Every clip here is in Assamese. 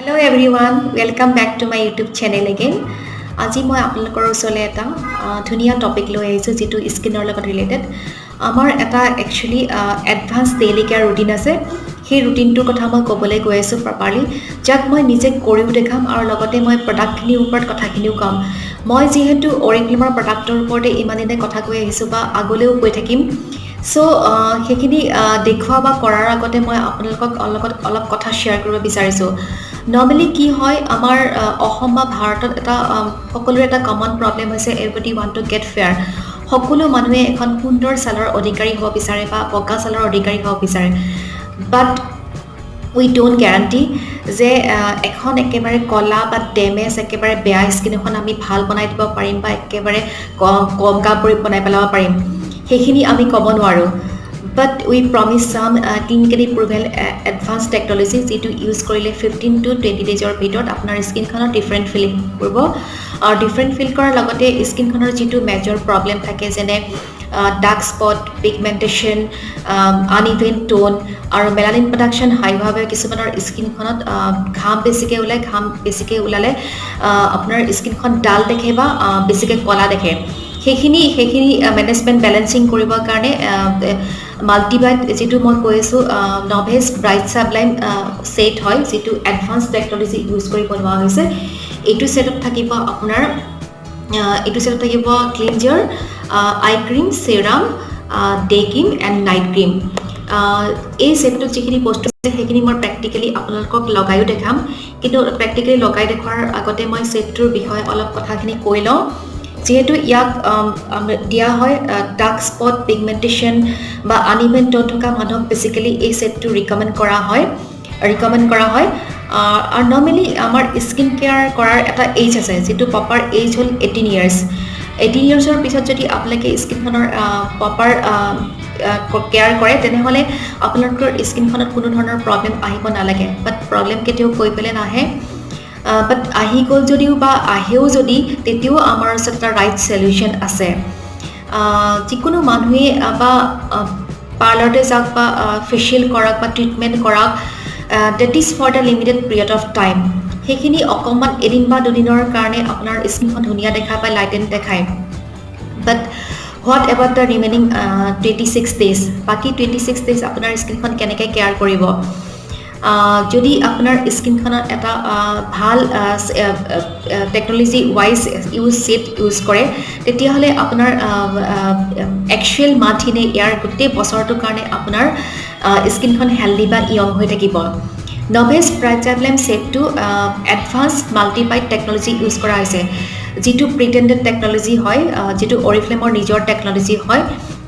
Hello everyone, welcome back to my YouTube channel again. আজি মই আপোনালোকৰ ওচৰলৈ এটা ধুনীয়া টপিক লৈ আহিছোঁ যেটো স্কিনৰ লগত ৰিলেটেড আমাৰ এটা actually advance daily care routine আছে সেই ৰুটিনটোৰ কথা মই ক'বলৈ গৈ আছোঁ প্ৰপাৰলি যাক মই নিজে কৰিও দেখাম আৰু লগতে মই প্ৰডাক্টখিনিৰ ওপৰত কথাখিনিও ক'ম মই যেহেতু অৰিফ্লেমৰ প্ৰডাক্টৰ ওপৰতে ইমান দিনে কথা কৈ আহিছোঁ বা আগলৈও কৈ থাকিম সো সেইখিনি দেখুৱা বা কৰাৰ আগতে মই আপোনালোকক অলপ কথা শ্বেয়াৰ কৰিব বিচাৰিছোঁ নৰ্মেলি কি হয় আমাৰ অসম বা ভাৰতত এটা সকলোৰে এটা কমন প্ৰবলেম হৈছে everybody want to get fair সকলো মানুহে এখন সুন্দৰ ছালৰ অধিকাৰী হ'ব বিচাৰে বা বগা ছালৰ অধিকাৰী হ'ব বিচাৰে বাট উই ডোন্ট গ্যাৰান্টি যে এখন একেবাৰে কলা বা ডেমেজ একেবাৰে বেয়া স্কিন এখন আমি ভাল বনাই দিব পাৰিম বা একেবাৰে কমকা কৰি বনাই পেলাব পাৰিম সেইখিনি আমি ক'ব নোৱাৰোঁ but we promise some clinically proven advanced technology যেটো ইউজ কৰিলে 15 to 20 days ভিতৰত আপোনাৰ স্কিনখনৰ ডিফাৰেন্ট ফিল কৰিব আৰু ডিফাৰেন্ট ফিল কৰাৰ লগতে স্কিনখনৰ যেটো মেজৰ প্ৰবলেম থাকে যেনে ডাৰ্ক স্পট পিগমেন্টেশন আনইভেন টোন আৰু মেলানিন প্ৰডাকশন হাই ভাবে কিছুমানৰ স্কিনখনত ঘাম বেছিকে ওলালে আপোনাৰ স্কিনখন ডাল দেখে বা বেছিকে কলা দেখে সেইখিনি মেনেজমেন্ট বেলেন্সিং কৰিবৰ কাৰণে মাল্টিভাইট যেটো মই কৈ আছো নভেছ ব্ৰাইট সাবলাইম সেট হয় যেটো এডভান্স টেকনলজি ইউজ কৰি বনোৱা হৈছে এইটো সেটত থাকিব আপোনাৰ cleanser eye cream serum day cream and night cream এই সেটত যিখিনি বস্তু আছে সেইখিনি মই প্ৰেক্টিক্যালি আপোনালোকক লগাইও দেখাম কিন্তু প্ৰেক্টিক্যালি লগাই দেখুৱাৰ আগতে মই সেটটোৰ বিষয়ে অলপ কথাখিনি কৈ লওঁ যেহেতু ইয়াক দিয়া হয় ডাৰ্ক স্পট পিগমেন্টেশন বা আনইভেন টোন থকা মানুহক বেসিক্যালি এই সেটটো ৰিকমেন্ড কৰা হয় আৰু নৰ্মেলি আমাৰ স্কিন কেয়াৰ কৰাৰ এটা এজ আছে যেটো প্ৰপাৰ এজ হ'ল 18 ইয়াৰ্স 18 ইয়াৰ্সৰ পিছত যদি আপোনালোকে স্কিনখনৰ প্ৰপাৰ কেয়াৰ কৰে তেনেহলে আপোনালোকৰ স্কিনখনত কোনো ধৰণৰ প্ৰবলেম আহিব নালাগে বাট প্ৰবলেম কেতিয়াও কৈ পেলে নাহে but আহি গল যদিও বা আহেও যদি তেতিয়াও আমাৰ ওচৰত এটা ৰাইট সলিউশন আছে যিকোনো মানুহে বা পাৰ্লাৰতে যাওক বা ফেশিয়াল কৰক বা ট্ৰিটমেন্ট কৰক that is for the limited period of time সেইখিনি অকমান এদিন বা দুদিনৰ কাৰণে আপোনাৰ স্কিনখন ধুনীয়া দেখা পায় লাইটেন দেখায় but what about the remaining 26 days বাকি 26 days আপোনাৰ স্কিনখন কেনেকৈ কেয়াৰ কৰিব যদি আপোনাৰ স্কিনখনত এটা ভাল টেকনলজি ওয়াইজ ইউজ কৰে তেতিয়াহলে আপোনাৰ একচুয়াল মাথিনে ইয়াৰ গোটেই বছৰটোৰ কাৰণে আপোনাৰ স্কিনখন হেলদি বা ইয়ং হৈ থাকিব নভেছ ব্ৰাইট সাবলাইম সেটটো এডভান্স মাল্টিপাইট টেকনলজি ইউজ কৰা হৈছে যেটো প্ৰিটেন্ডেড টেকনলজি হয় যেটো অৰিফ্লেমৰ নিজৰ টেকনলজি হয়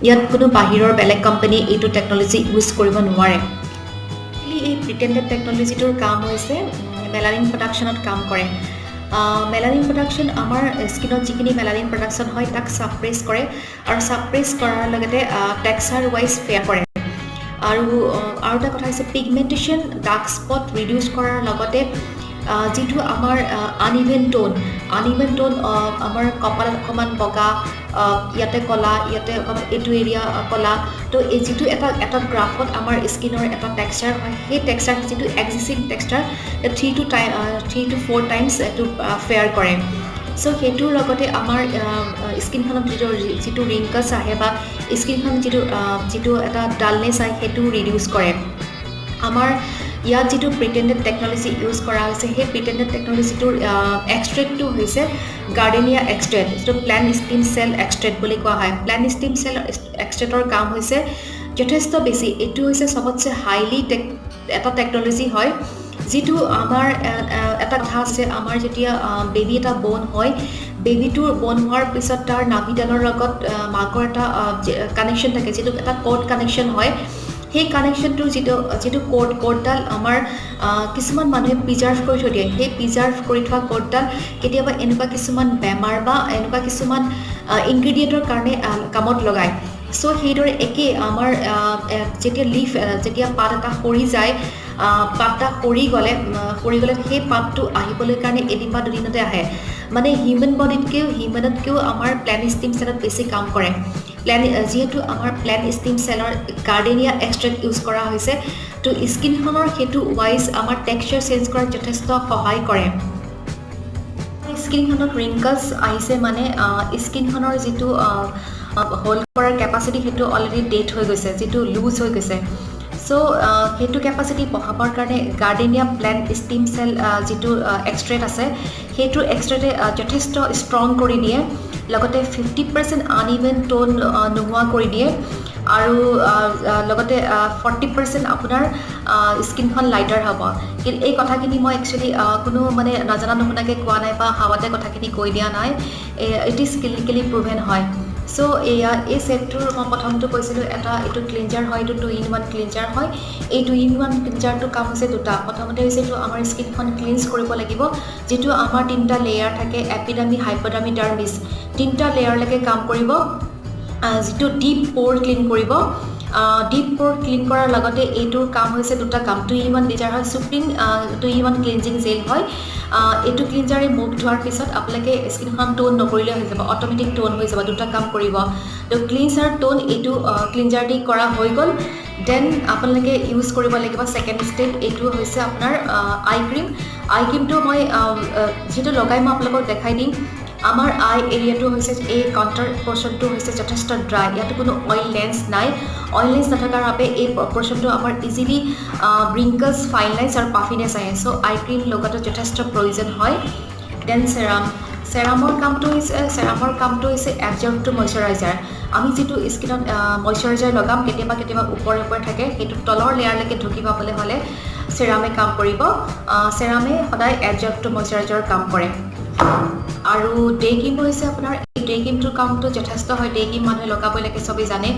ইয়াত কোনো বাহিৰৰ বেলেগ কোম্পানী এইটো টেকনলজি ইউজ কৰিব নোৱাৰে এই প্ৰিটেন্ডেড টেকনলজিটোৰ কাম হৈছে মেলানিন প্ৰডাকশনত কাম কৰে মেলানিন প্ৰডাকশন আমাৰ স্কিনত যিখিনি মেলানিন প্ৰডাকশন হয় তাক সাপ্ৰেছ কৰে আৰু সাপ্ৰেছ কৰাৰ লগতে টেক্সচাৰ ওয়াইজ ফেয়াৰ কৰে আৰু এটা কথা হৈছে পিগমেন্টেশন ডাৰ্ক স্পট ৰিডিউস কৰাৰ লগতে যেটো আমাৰ আনইভেন টোন আমাৰ কপালত অকমান বগা ইয়াতে কলা ইয়াতে এটো এৰিয়া কলা তো এই যেটো এটা গ্ৰাফত আমাৰ স্কিনৰ এটা টেক্সচাৰ হয় সেই টেক্সচাৰ যেটো এক্সিস্টিং টেক্সচাৰ 3 to 4 টাইমছ এটো ফেয়াৰ কৰে সো হেতুৰ লগতে আমাৰ স্কিনখনত যেটো ৰিংকলছ আহে বা স্কিনখন যেটো এটা ডালনেছ আহে হেতু ৰিডিউস কৰে আমাৰ ইয়াত যেটো প্ৰিটেন্ডেড টেকনলজি ইউজ কৰা হৈছে সেই প্ৰিটেন্ডেড টেকনলজিটোৰ এক্সট্ৰেক্টটো হৈছে গাৰ্ডেনিয়া এক্সট্ৰেক্ট যেটো প্লান্ট ষ্টেম সেল এক্সট্ৰেক্ট বুলি কোৱা হয় প্লান্ট ষ্টেম সেল এক্সট্ৰেক্টৰ কাম হৈছে যথেষ্ট বেছি এটো হৈছে সবতছে হাইলি এটা টেকনলজি হয় যেটো আমাৰ এটা কথা আছে আমাৰ যেতিয়া বেবি এটা বোন হয় বেবিটোৰ বোন হোৱাৰ পিছত তাৰ নাভিডালৰ লগত মাকৰ এটা কানেকশন থাকে যেটো এটা কৰ্ড কানেকশন হয় সেই কানেকশনটো যেটো কৰ্ডডাল আমাৰ কিছুমান মানুহে প্ৰিজাৰ্ভ কৰি থৈ দিয়ে সেই প্ৰিজাৰ্ভ কৰি থোৱা কৰ্ডডাল কেতিয়াবা এনেকুৱা কিছুমান বেমাৰ বা এনেকুৱা কিছুমান ইনগ্ৰেডিয়েন্টৰ কাৰণে কামত লগায় সো সেইদৰে একে আমাৰ যেতিয়া পাত এটা সৰি যায় পাতটা সৰি গলে সেই পাতটো আহিবলৈ কাৰণে এদিন বা দুদিনতে আহে মানে হিউম্যানতকেও আমাৰ প্লান্ট ষ্টেম সেলত বেছি কাম কৰে প্ল্যান যেহেতু আমাৰ প্ল্যান ষ্টিম চেলৰ গাৰ্ডেনিয়া এক্সট্ৰেক্ট ইউজ কৰা হৈছে তো স্কিনখনৰ সেইটো ৱাইজ আমাৰ টেক্সচাৰ চেঞ্জ কৰাত যথেষ্ট সহায় কৰে স্কিনখনত ৰিংকলছ আহিছে মানে স্কিনখনৰ যিটো হোল্ড কৰাৰ কেপাচিটি সেইটো অলৰেডি ডেট হৈ গৈছে যিটো লুজ হৈ গৈছে সো সেইটো কেপাচিটি বঢ়াবৰ কাৰণে গাৰ্ডেনিয়া প্ল্যান ষ্টিম চেল যিটো এক্সট্ৰেক্ট আছে সেইটো এক্সট্ৰেক্টে যথেষ্ট ষ্ট্ৰং কৰি দিয়ে লগতে 50% আনইভেন টোন নোহোৱা কৰি দিয়ে আৰু লগতে 40% আপোনাৰ স্কিনখন লাইটাৰ হ'ব কিন্তু এই কথাখিনি মই একচুয়ালি কোনো মানে নাজানা নুশুনাকৈ কোৱা নাই বা হাৱাতে কথাখিনি কৈ দিয়া নাই ইট ইজ ক্লিনিকেলি প্ৰুভেন হয় সো এই সেটটোৰ মই প্ৰথমটো কৈছিলোঁ এটা এইটো ক্লিনজাৰ হয় এইটো 2-in-1 ক্লিনজাৰ হয় এই 2-in-1 ক্লিনজাৰটো কাম হৈছে দুটা প্ৰথমতে হৈছে এইটো আমাৰ স্কিনখন ক্লিনজ কৰিব লাগিব যেটো আমাৰ তিনটা লেয়াৰ থাকে এপিডাৰ্মি হাইপোডাৰ্মি ডাৰ্মিছ তিনটা লেয়াৰলৈকে কাম কৰিব যেটো ডিপ পোৰ ক্লিন কৰিব ডিপ পোৰ ক্লিন কৰাৰ লগতে এইটোৰ কাম হৈছে দুটা কাম 2-in-1 ক্লিনজাৰ হয় সুপ্ৰিম 2-in-1 ক্লিনজিং জেল হয় এইটো ক্লিনজাৰে মুভ ধোৱাৰ পিছত আপোনালোকে স্কিনখন টোন নকৰিলে হৈ যাব অটোমেটিক টোন হৈ যাব দুটা কাম কৰিব তো ক্লিনজাৰ টোন এইটো ক্লিনজাৰ দি কৰা হৈ গ'ল দেন আপোনালোকে ইউজ কৰিব লাগিব সেকেন্ড স্টেপ এইটো হৈছে আপোনাৰ আই ক্ৰীমটো মই যেটো লগাই মই আপোনালোকক দেখাই দিম আমাৰ আই এৰিয়াটো হৈছে এই কাউন্টাৰ পোৰ্শনটো হৈছে যথেষ্ট ড্ৰাই ইয়াত কোনো অইল লেন্স নাই অইল লেন্স নথকাৰ বাবে এই পোৰ্শনটো আমাৰ ইজিলি ব্ৰিংকলছ ফাইন লাইনছ আৰু পাফিনেছ আহে সো আই ক্ৰীম লগাটো যথেষ্ট প্ৰয়োজন হয় দেন সেৰামৰ কামটো হৈছে এবজৰ্ব টু ময়শ্চাৰাইজাৰ আমি যেটো স্কিনত ময়শ্চাৰাইজাৰ লগাম কেতিয়াবা ওপৰে থাকে সেইটো তলৰ লেয়াৰলৈকে ঢুকি পাবলৈ হলে সেৰামে কাম কৰিব সেৰামে সদায় এবজৰ্ব টু ময়শ্চাৰাইজাৰ কাম কৰে আৰু ডে ক্ৰীম হৈছে আপোনাৰ এই ডে ক্ৰীমটোৰ কামটো যথেষ্ট হয় ডে ক্ৰীম মানুহে লগাবই লাগে সবেই জানে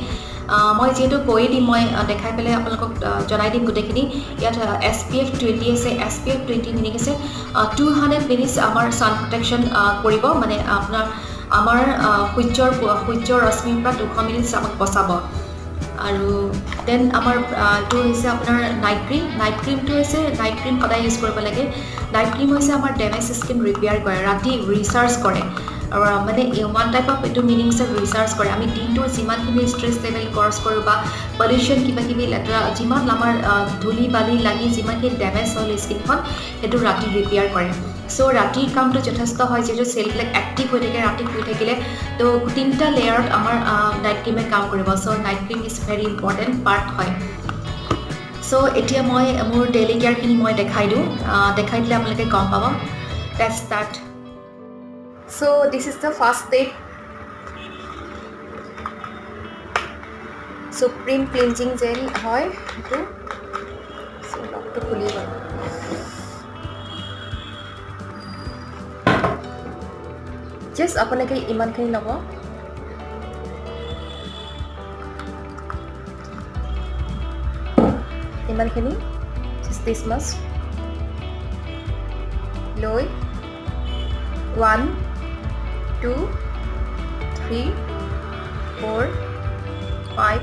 মই যেহেতু কৈ দিম মই দেখাই পেলাই আপোনালোকক জনাই দিম গোটেইখিনি ইয়াত SPF 20 আছে SPF 20 মিনিং আছে 200 মিনিটছ আমাৰ সান প্ৰটেকশ্যন কৰিব মানে আপোনাৰ আমাৰ সূৰ্যৰ ৰশ্মিৰ পৰা 200 মিনিটছ আমাক বচাব আৰু দেন আমাৰ এইটো হৈছে আপোনাৰ নাইট ক্ৰীমটো হৈছে নাইট ক্ৰীম সদায় ইউজ কৰিব লাগে নাইট ক্ৰীম হৈছে আমাৰ ডেমেজ স্কিন ৰিপেয়াৰ কৰে ৰাতি ৰিচাৰ্জ কৰে আৰু মানে ওৱান টাইপ অফ এইটো মিনিংছ অফ ৰিচাৰ্জ কৰে আমি দিনটো যিমানখিনি ষ্ট্ৰেছ লেভেল ক্ৰছ কৰোঁ বা পলিউশ্যন কিবাকিবি লেতেৰা যিমান আমাৰ ধূলি বালি লাগি যিমানখিনি ডেমেজ হ'ল স্কিনখন সেইটো ৰাতি ৰিপেয়াৰ কৰে সো ৰাতিৰ কামটো যথেষ্ট হয় যেটো সেলবিলাক এক্টিভ হৈ থাকে ৰাতি শুই থাকিলে তো তিনটা লেয়াৰত আমাৰ নাইট ক্ৰীমে কাম কৰিব so night cream is very important part হয় সো এতিয়া মই মোৰ ডেইলি কেয়াৰখিনি মই দেখাই দিলে আপোনালোকে গম পাব let's start so this is the first step supreme cleansing gel হয় এইটো সো লকটো খুলি গ'ল জাস্ট আপোনালোকে ইমানখিনি ল'ব ইমানখিনি জাস্ট দিস মাছ লৈ 1 2 3 4 5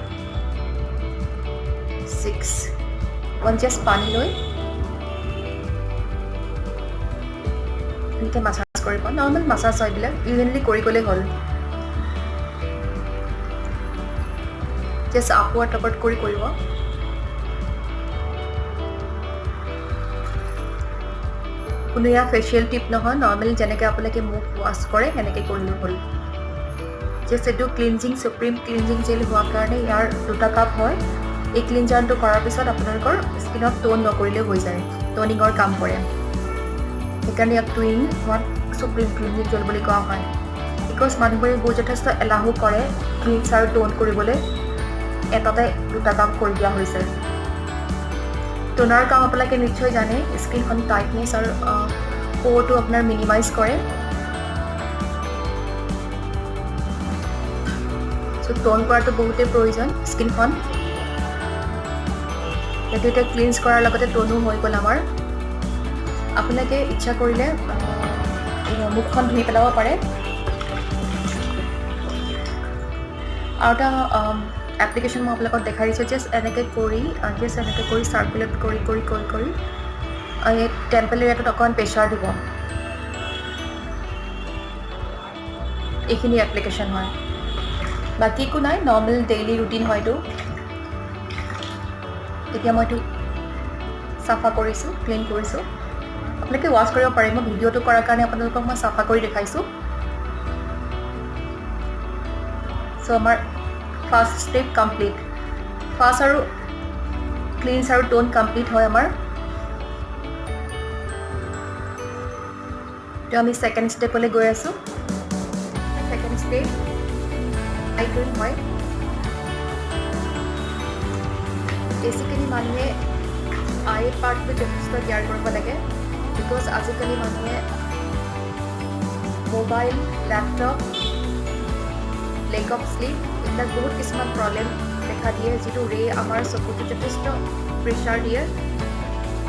6 1 জাস্ট পানী লৈ এনেকৈ মাছাজ কৰিব নৰ্মেল মাছাজ হয় এইবিলাক ইভেনলি কৰি গ'লে হ'ল জাস্ট আপৱাৰ্ড টপৱাৰ্ড কৰিব কোনো ইয়াৰ ফেচিয়েল টিপ নহয় নৰ্মেল যেনেকৈ আপোনালোকে মুখ ৱাছ কৰে সেনেকৈ কৰিলে হ'ল জাস্ট এইটো সুপ্ৰিম ক্লিনজিং জেল হোৱাৰ কাৰণে ইয়াৰ দুটা কাপ হয় এই ক্লিনজাৰটো কৰাৰ পিছত আপোনালোকৰ স্কিনত টোন নকৰিলেও হৈ যায় টোনিঙৰ কাম কৰে সেইকাৰণে ইয়াক 2-in-1 সুপ্ৰিম ক্লিনজিং জেল বুলি কোৱা হয় বিকজ মানুহবোৰে বহুত যথেষ্ট এলাহো কৰে ক্লিনজ আৰু টোন কৰিবলৈ এটাতে দুটা কাম কৰি দিয়া হৈছে টোনাৰ কাম আপোনালোকে নিশ্চয় জানে স্কিনখন টাইটনেছ আৰু পোৰটো আপোনাৰ মিনিমাইজ কৰে সো টোন কৰাটো বহুতেই প্ৰয়োজন স্কিনখন এইটো এতিয়া ক্লিনজ কৰাৰ লগতে টোনো হৈ গ'ল আমাৰ আপোনালোকে ইচ্ছা কৰিলে মুখখন ধুই পেলাব পাৰে আৰু এটা এপ্লিকেশ্যন মই আপোনালোকক দেখাই দিছোঁ জাষ্ট এনেকৈ কৰি চাৰ্কুলেট কৰি এই টেম্পল এৰিয়াটোত অকণমান প্ৰেছাৰ দিব এইখিনি এপ্লিকেশ্যন হয় বাকী একো নাই, নৰ্মেল ডেইলি ৰুটিন হয়তো। এতিয়া মই এইটো চাফা কৰিছোঁ, ক্লিন কৰিছোঁ। আপোনালোকে ৱাছ কৰিব পাৰে, মই ভিডিঅ'টো কৰাৰ কাৰণে আপোনালোকক মই চাফা কৰি দেখাইছোঁ। চ' আমাৰ ফাৰ্ষ্ট ষ্টেপ কমপ্লিট। ফাৰ্ষ্ট আৰু ক্লিনছ আৰু টোন কমপ্লিট হয় আমাৰ। এতিয়া আমি ছেকেণ্ড ষ্টেপলৈ গৈ আছোঁ। ছেকেণ্ড ষ্টেপ আই ক্ৰীম হয়। বেচিকেলি মানুহে আই পাৰ্টটো যথেষ্ট কেয়াৰ কৰিব লাগে, বিকজ আজিকালি মানুহে mobile, laptop, lack of sleep এইবিলাক বহুত কিছুমান প্ৰব্লেম দেখা দিয়ে, যিটো ৰে আমাৰ চকুটো যথেষ্ট প্ৰেছাৰ দিয়ে,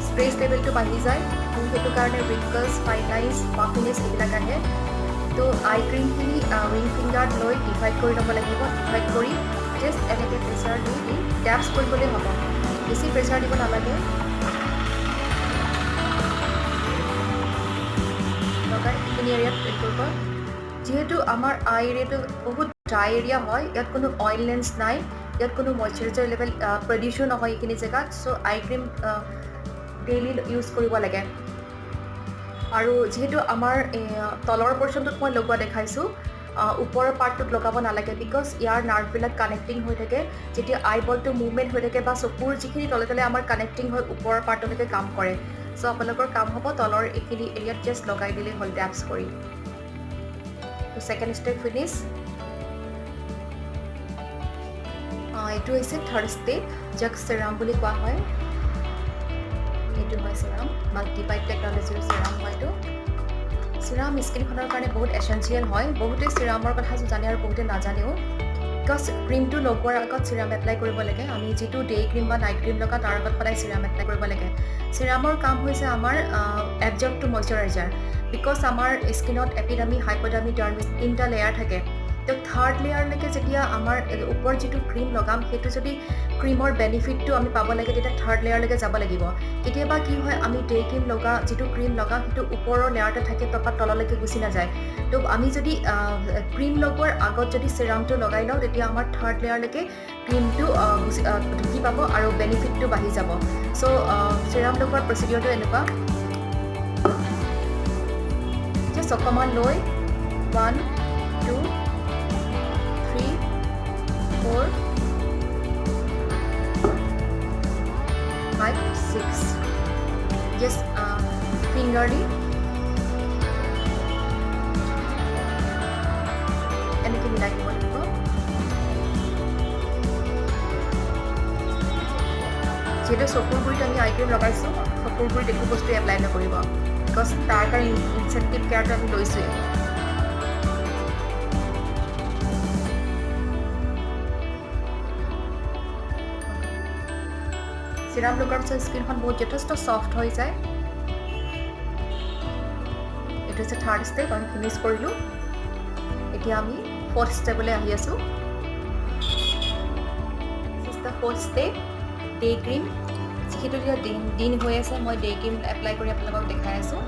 ষ্ট্ৰেছ লেভেলটো বাঢ়ি যায়। সেইটো কাৰণে ৰিংকলছ, ফাইন লাইনছ, পাফিনেছ এইবিলাক আহে। তো আই ক্ৰীমখিনি ৰিং ফিংগাৰত লৈ ডিভাইড কৰি ল'ব লাগিব। ডিভাইড কৰি জাষ্ট এনেকৈ প্ৰেছাৰ দি ডেপছ কৰিবলৈ হ'ব, বেছি প্ৰেছাৰ দিব নালাগে। লগাই এইখিনি এৰিয়াত ফিল কৰিব। যিহেতু আমাৰ আই এৰিয়াটো বহুত ড্ৰাই এৰিয়া হয়, ইয়াত কোনো অইলনেছ নাই, ইয়াত কোনো মইশ্চাৰাইজাৰ লেভেল প্ৰডিউচো নহয় এইখিনি জেগাত। চ' আই ক্ৰীম ডেইলি ইউজ কৰিব লাগে। আৰু যিহেতু আমাৰ তলৰ পৰ্চনটোত মই লগোৱা দেখাইছোঁ, ওপৰৰ পাৰ্টটোত লগাব নালাগে, বিকজ ইয়াৰ নাৰ্ভবিলাক কানেক্টিং হৈ থাকে। যেতিয়া আই বলটো মুভমেণ্ট হৈ থাকে বা চকুৰ যিখিনি তলে তলে আমাৰ কানেক্টিং হৈ ওপৰৰ পাৰ্টলৈকে কাম কৰে। চ' আপোনালোকৰ কাম হ'ব তলৰ এইখিনি এৰিয়াত জাষ্ট লগাই দিলেই হ'ল ডেপছ কৰি। তো ছেকেণ্ড ষ্টেপ ফিনিছ। এইটো হৈছে থাৰ্ড ষ্টেপ, যাক চেৰাম বুলি কোৱা হয়। এইটো হয় চেৰাম, মাল্টিপাইড টেকন'লজিৰ চেৰাম হয় এইটো। চিৰাম স্কিনখনৰ কাৰণে বহুত এচেঞ্চিয়েল হয়। বহুতে চিৰামৰ কথা জানে আৰু বহুতে নাজানেও। বিকজ ক্ৰীমটো লগোৱাৰ আগত চিৰাম এপ্লাই কৰিব লাগে। আমি যিটো ডে ক্ৰীম বা নাইট ক্ৰীম লগা তাৰ আগত সদায় চিৰাম এপ্লাই কৰিব লাগে। চিৰামৰ কাম হৈছে আমাৰ এবজৰ্ব টু মইশ্চাৰাইজাৰ। বিকজ আমাৰ স্কিনত এপিডাৰ্মি, হাইপোডাৰ্মি, ডাৰ্মি তিনিটা লেয়াৰ থাকে। তো থাৰ্ড লেয়াৰলৈকে যেতিয়া আমাৰ ওপৰত যিটো ক্ৰীম লগাম, সেইটো যদি ক্ৰীমৰ বেনিফিটটো আমি পাব লাগে, তেতিয়া থাৰ্ড লেয়াৰলৈকে যাব লাগিব। কেতিয়াবা কি হয়, আমি ডে ক্ৰীম যিটো ক্ৰীম লগাম সেইটো ওপৰৰ লেয়াৰতে থাকে, টপাত তললৈকে গুচি নাযায়। তো আমি যদি ক্ৰীম লগোৱাৰ আগত যদি চিৰামটো লগাই লওঁ, তেতিয়া আমাৰ থাৰ্ড লেয়াৰলৈকে ক্ৰীমটো ঢুকি পাব আৰু বেনিফিটটো বাঢ়ি যাব। চ' চিৰাম লগোৱাৰ প্ৰচিডিঅ'ৰটো এনেকুৱা, জাষ্ট অকণমান লৈ 1, 2, 3, 4, 5, 6 জাষ্ট ফিংগাৰ দি এনেকৈ মিলাই দিব লাগিব। যিহেতু চকুৰ গুৰিত আমি আই ক্ৰীম লগাইছোঁ, চকুৰ গুৰিত একো বস্তু এপ্লাই নকৰিব, বিকজ তাৰ কাৰণে ইনচেণ্টিভ কেয়াৰটো আমি লৈছোঁৱেই। চিৰাম লগোৱাৰ পিছত স্কিনখন বহুত যথেষ্ট ছফ্ট হৈ যায়। এইটো হৈছে থাৰ্ড ষ্টেপ, আমি ফিনিছ কৰিলোঁ। এতিয়া আমি ফ'ৰ্থ ষ্টেপলৈ আহি আছোঁ। Fourth step day cream. যিহেতু এতিয়া দিন হৈ আছে, মই ডে ক্ৰীম এপ্লাই কৰি আপোনালোকক দেখাই আছোঁ।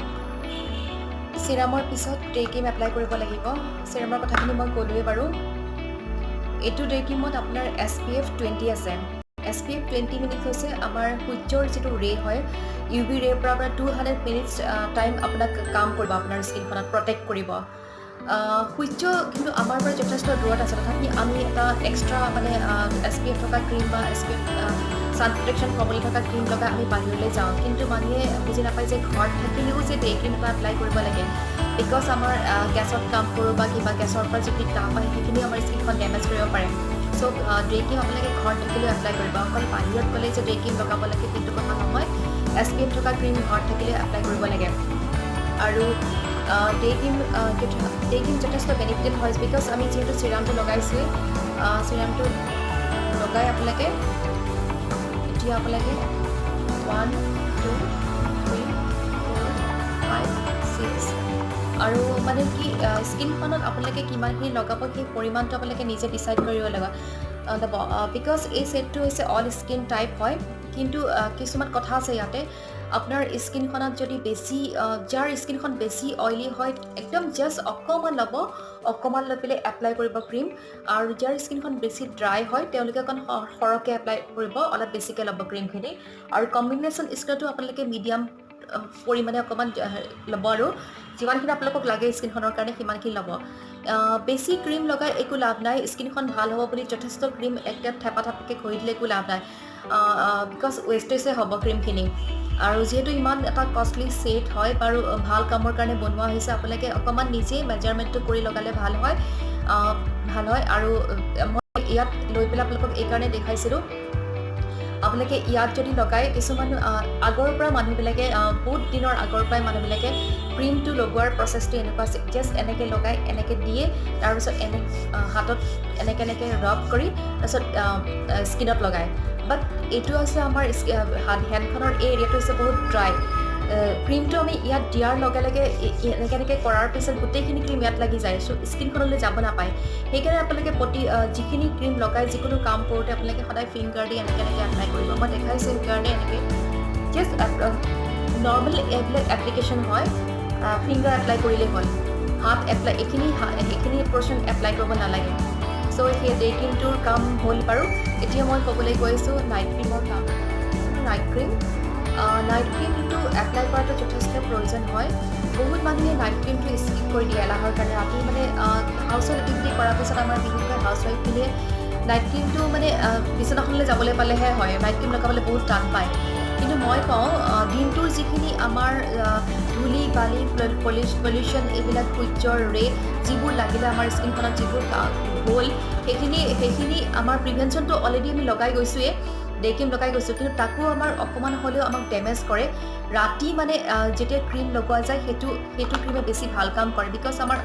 চিৰামৰ পিছত ডে ক্ৰীম এপ্লাই কৰিব লাগিব। চিৰামৰ কথাখিনি মই ক'লোৱেই বাৰু। এইটো ডে ক্ৰীমত আপোনাৰ SPF 20 আছে। SPF 20 মিনিটছ হৈছে আমাৰ সূৰ্যৰ যিটো ৰে হয়, UV ৰেৰ পৰা আপোনাৰ 200 মিনিটছ টাইম আপোনাক কাম কৰিব, আপোনাৰ স্কিনখনত প্ৰটেক্ট কৰিব। সূৰ্য কিন্তু আমাৰ পৰা যথেষ্ট দূৰত আছে, তথাপি আমি এটা এক্সট্ৰা মানে SPF থকা ক্ৰীম বা SPF ছান প্ৰটেকশ্যন ফৰ্মুলা থকা ক্ৰীম লগাই আমি বাহিৰলৈ যাওঁ। কিন্তু মানুহে বুজি নাপায় যে ঘৰত থাকিলেও যে ডে ক্ৰীম এটা এপ্লাই কৰিব লাগে, বিকজ আমাৰ গেছত কাম কৰোঁ বা কিবা গেছৰ পৰা যিখিনি তাপ আহে সেইখিনি আমাৰ স্কিনখন ডেমেজ কৰিব পাৰে। চ' ডে ক্ৰীম আপোনালোকে ঘৰত থাকিলেও এপ্লাই কৰিব। অকল বাহিৰত গ'লে যে ডে ক্ৰীম লগাব লাগে সেইটো কথা নহয়, SPF থকা ক্ৰীম ঘৰত থাকিলে এপ্লাই কৰিব লাগে। আৰু ডে ক্ৰীম যথেষ্ট বেনিফিটেড হয়, বিকজ আমি যিহেতু চিৰামটো লগাইছোঁৱেই, চিৰামটো লগাই আপোনালোকে এতিয়া আপোনালোকে 1, 2, 3, 4, 5, 6 আৰু মানে কি স্কিনখনত আপোনালোকে কিমানখিনি লগাব সেই পৰিমাণটো আপোনালোকে নিজে ডিচাইড কৰিব লাগিব। বিকজ এই ছেটটো হৈছে অল স্কিন টাইপ হয়, কিন্তু কিছুমান কথা আছে ইয়াতে। আপোনাৰ স্কিনখনত যদি বেছি যাৰ স্কিনখন বেছি অইলি হয় একদম জাষ্ট অকণমান ল'ব, অকণমান লৈ পেলাই এপ্লাই কৰিব ক্ৰীম। আৰু যাৰ স্কিনখন বেছি ড্ৰাই হয় তেওঁলোকে অকণ সৰহকৈ এপ্লাই কৰিব, অলপ বেছিকৈ ল'ব ক্ৰীমখিনি। আৰু কম্বিনেশ্যন স্কিনটো আপোনালোকে মিডিয়াম পৰিমাণে অকণমান ল'ব, আৰু যিমানখিনি আপোনালোকক লাগে স্কিনখনৰ কাৰণে সিমানখিনি ল'ব। বেছি ক্ৰীম লগাই একো লাভ নাই, স্কিনখন ভাল হ'ব বুলি যথেষ্ট ক্ৰীম একটা থেপা থেপাকৈ ঘঁহি দিলে একো লাভ নাই, বিকজ ৱেষ্টেজে হ'ব ক্ৰীমখিনি। আৰু যিহেতু ইমান এটা কষ্টলি ছেট হয় বাৰু, ভাল কামৰ কাৰণে বনোৱা হৈছে, আপোনালোকে অকণমান নিজেই মেজাৰমেণ্টটো কৰি লগালে ভাল হয়। আৰু মই ইয়াত লৈ পেলাই আপোনালোকক এইকাৰণে দেখাইছিলোঁ, আপোনালোকে ইয়াত যদি লগাই, কিছুমান আগৰ পৰা মানুহবিলাকে বহুত দিনৰ আগৰ পৰাই মানুহবিলাকে ক্ৰীমটো লগোৱাৰ প্ৰচেছটো এনেকুৱা আছে, জাষ্ট এনেকৈ লগাই এনেকৈ দিয়ে, তাৰপিছত হাতত এনেকৈ ৰাব কৰি তাৰপিছত স্কিনত লগায়। বাট এইটো আছে আমাৰ হেণ্ডখনৰ এই এৰিয়াটো হৈছে বহুত ড্ৰাই। ক্ৰীমটো আমি ইয়াত দিয়াৰ লগে লগে এনেকৈ কৰাৰ পিছত গোটেইখিনি ক্ৰীম ইয়াত লাগি যায়, চ' স্কিনখনলৈ যাব নাপায়। সেইকাৰণে আপোনালোকে যিখিনি ক্ৰীম লগাই যিকোনো কাম কৰোঁতে আপোনালোকে সদায় ফিংগাৰ দি এনেকৈ এপ্লাই কৰিব। মই দেখাইছোঁ সেইকাৰণে এনেকৈ জাষ্ট নৰ্মেল এইবিলাক এপ্লিকেশ্যন হয়, ফিংগাৰ এপ্লাই কৰিলেই হ'ল, হাত এপ্লাই এইখিনি পৰ্চন এপ্লাই কৰিব নালাগে। চ' সেই ডে ক্ৰীমটোৰ কাম হ'ল বাৰু। এতিয়া মই ক'বলৈ গৈছোঁ নাইট ক্ৰীমৰ কাম। নাইট ক্ৰীমটো এপ্লাই কৰাটো যথেষ্ট প্ৰয়োজন হয়। বহুত মানুহে নাইট ক্ৰীমটো স্কিপ কৰি দিয়ে এলাহৰ কাৰণে। ৰাতি মানে হাউচৰ এক্টিভিটি কৰাৰ পিছত আমাৰ বিশেষকৈ হাউচ ৱাইফখিনিয়ে নাইট ক্ৰীমটো মানে বিচনাখনলৈ যাবলৈ পালেহে হয়, নাইট ক্ৰীম লগাবলৈ বহুত টান পায়। কিন্তু মই কওঁ দিনটোৰ যিখিনি আমাৰ ধূলি বালি পলিউশ্যন এইবিলাক সূৰ্যৰ ৰে যিবোৰ লাগিলে আমাৰ স্কিনখনত যিবোৰ হ'ল সেইখিনি আমাৰ প্ৰিভেনশ্যনটো অলৰেডি আমি লগাই গৈছোঁৱেই, ডে ক্ৰীম লগাই গৈছোঁ, কিন্তু তাকো আমাৰ অকণমান হ'লেও আমাক ডেমেজ কৰে। ৰাতি মানে যেতিয়া ক্ৰীম লগোৱা যায় সেইটো ক্ৰীমে বেছি ভাল কাম কৰে, বিকজ আমাৰ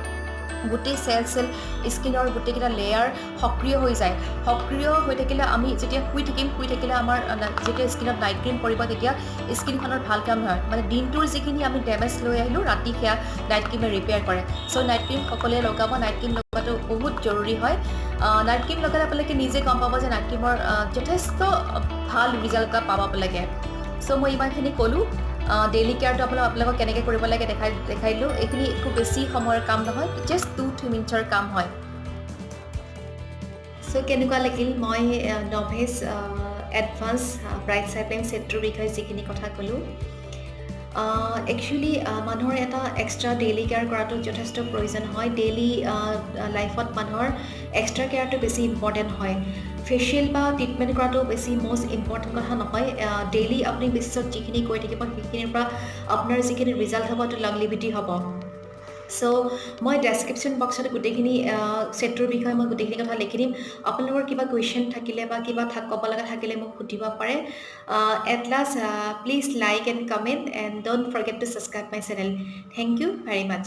গোটেই চেল স্কিনৰ গোটেইকেইটা লেয়াৰ সক্ৰিয় হৈ যায়। সক্ৰিয় হৈ থাকিলে আমি যেতিয়া শুই থাকিলে আমাৰ যেতিয়া স্কিনত নাইট ক্ৰীম পৰিব তেতিয়া স্কিনখনৰ ভাল কাম হয়, মানে দিনটোৰ যিখিনি আমি ডেমেজ লৈ আহিলোঁ ৰাতি সেয়া নাইট ক্ৰীমে ৰিপেয়াৰ কৰে। চ' নাইট ক্ৰীম সকলোৱে লগাব, নাইট ক্ৰীম লগোৱাটো বহুত জৰুৰী হয়। নাইট ক্ৰীম লগালে আপোনালোকে নিজে গম পাব যে নাইট ক্ৰীমৰ যথেষ্ট ভাল ৰিজাল্ট এটা পাব আপোনালোকে। চ' মই ইমানখিনি ক'লোঁ। ডেইলি কেয়াৰটো আপোনালোকক কেনেকৈ কৰিব লাগে দেখাই দিলোঁ। এইখিনি একো বেছি সময়ৰ কাম নহয়, জাষ্ট 2-3 মিনিটৰ কাম হয়। চ' কেনেকুৱা লাগিল মই নভেজ এডভান্স ব্ৰাইট চাইপ্লেন ছেটটোৰ বিষয়ে যিখিনি কথা ক'লোঁ। একচুৱেলি মানুহৰ এটা এক্সট্ৰা ডেইলি কেয়াৰ কৰাটো যথেষ্ট প্ৰয়োজন হয়। ডেইলি লাইফত মানুহৰ এক্সট্ৰা কেয়াৰটো বেছি ইম্পৰ্টেণ্ট হয়। ফেচিয়েল বা ট্ৰিটমেণ্ট কৰাটো বেছি মষ্ট ইম্পৰ্টেণ্ট কথা নহয়। ডেইলি আপুনি বেচিছত যিখিনি কৰি থাকিব সেইখিনিৰ পৰা আপোনাৰ যিখিনি ৰিজাল্ট হ'ব সেইটো লংলিভিটি হ'ব। চ' মই ডেছক্ৰিপশ্যন বক্সত গোটেইখিনি ছেটটোৰ বিষয়ে মই গোটেইখিনি কথা লিখি দিম। আপোনালোকৰ কিবা কুৱেশ্যন থাকিলে বা কিবা ক'ব লগা থাকিলে মোক সুধিব পাৰে। At last please like and comment and don't forget to subscribe my channel. Thank you very much.